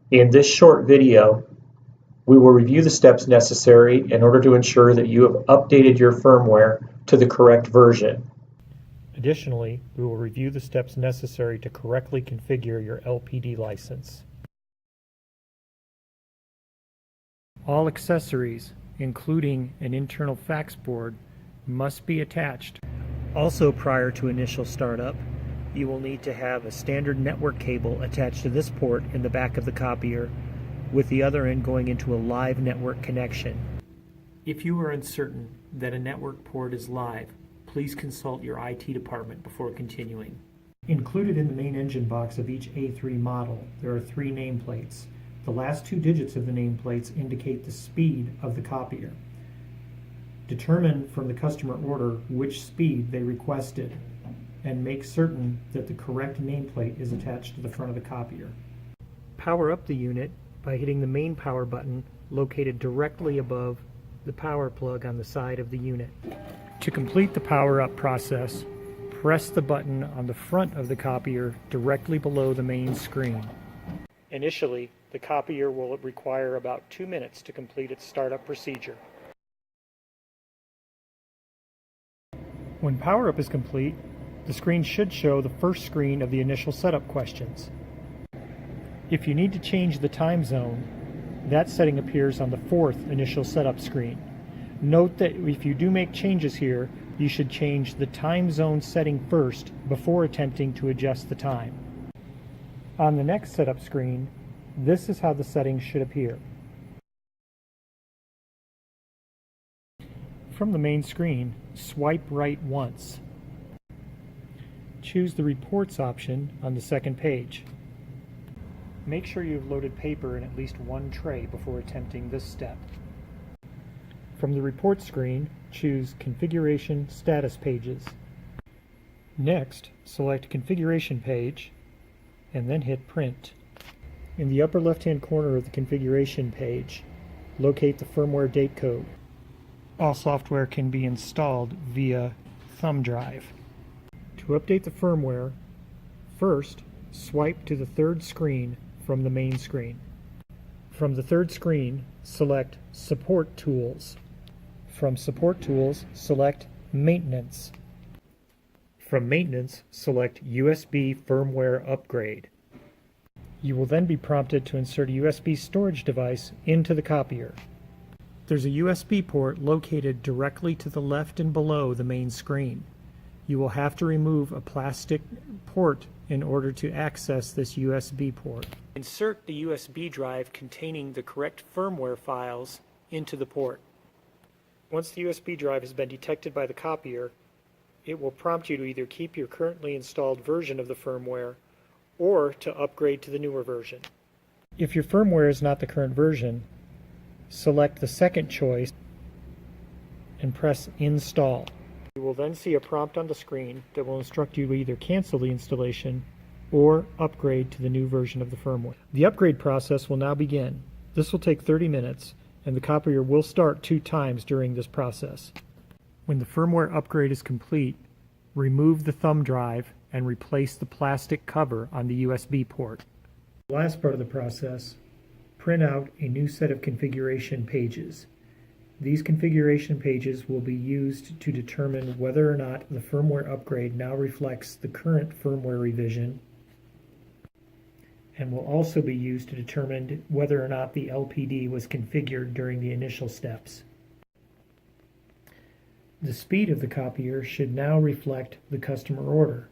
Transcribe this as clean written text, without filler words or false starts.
In this short video, we will review the steps necessary in order to ensure that you have updated your firmware to the correct version. Additionally, we will review the steps necessary to correctly configure your LPD license. All accessories, including an internal fax board, must be attached. Also, prior to initial startup, you will need to have a standard network cable attached to this port in the back of the copier, with the other end going into a live network connection. If you are uncertain that a network port is live, please consult your IT department before continuing. Included in the main engine box of each A3 model, there are 3 nameplates. The last 2 digits of the nameplates indicate the speed of the copier. Determine from the customer order which speed they requested, and make certain that the correct nameplate is attached to the front of the copier. Power up the unit by hitting the main power button located directly above the power plug on the side of the unit. To complete the power up process, press the button on the front of the copier directly below the main screen. Initially, the copier will require about 2 minutes to complete its startup procedure. When power up is complete, the screen should show the first screen of the initial setup questions. If you need to change the time zone, that setting appears on the 4th initial setup screen. Note that if you do make changes here, you should change the time zone setting first before attempting to adjust the time. On the next setup screen, this is how the settings should appear. From the main screen, swipe right once. Choose the Reports option on the second page. Make sure you've loaded paper in at least one tray before attempting this step. From the Report screen, choose Configuration Status Pages. Next, select Configuration Page, and then hit Print. In the upper left-hand corner of the configuration page, locate the firmware date code. All software can be installed via Thumbdrive. To update the firmware, first swipe to the 3rd screen from the main screen. From the 3rd screen, select Support Tools. From Support Tools, select Maintenance. From Maintenance, select USB Firmware Upgrade. You will then be prompted to insert a USB storage device into the copier. There's a USB port located directly to the left and below the main screen. You will have to remove a plastic port in order to access this USB port. Insert the USB drive containing the correct firmware files into the port. Once the USB drive has been detected by the copier, it will prompt you to either keep your currently installed version of the firmware or to upgrade to the newer version. If your firmware is not the current version, select the second choice and press Install. You will then see a prompt on the screen that will instruct you to either cancel the installation or upgrade to the new version of the firmware. The upgrade process will now begin. This will take 30 minutes, and the copier will start 2 times during this process. When the firmware upgrade is complete, remove the thumb drive and replace the plastic cover on the USB port. The last part of the process, print out a new set of configuration pages. These configuration pages will be used to determine whether or not the firmware upgrade now reflects the current firmware revision, and will also be used to determine whether or not the LPD was configured during the initial steps. The speed of the copier should now reflect the customer order.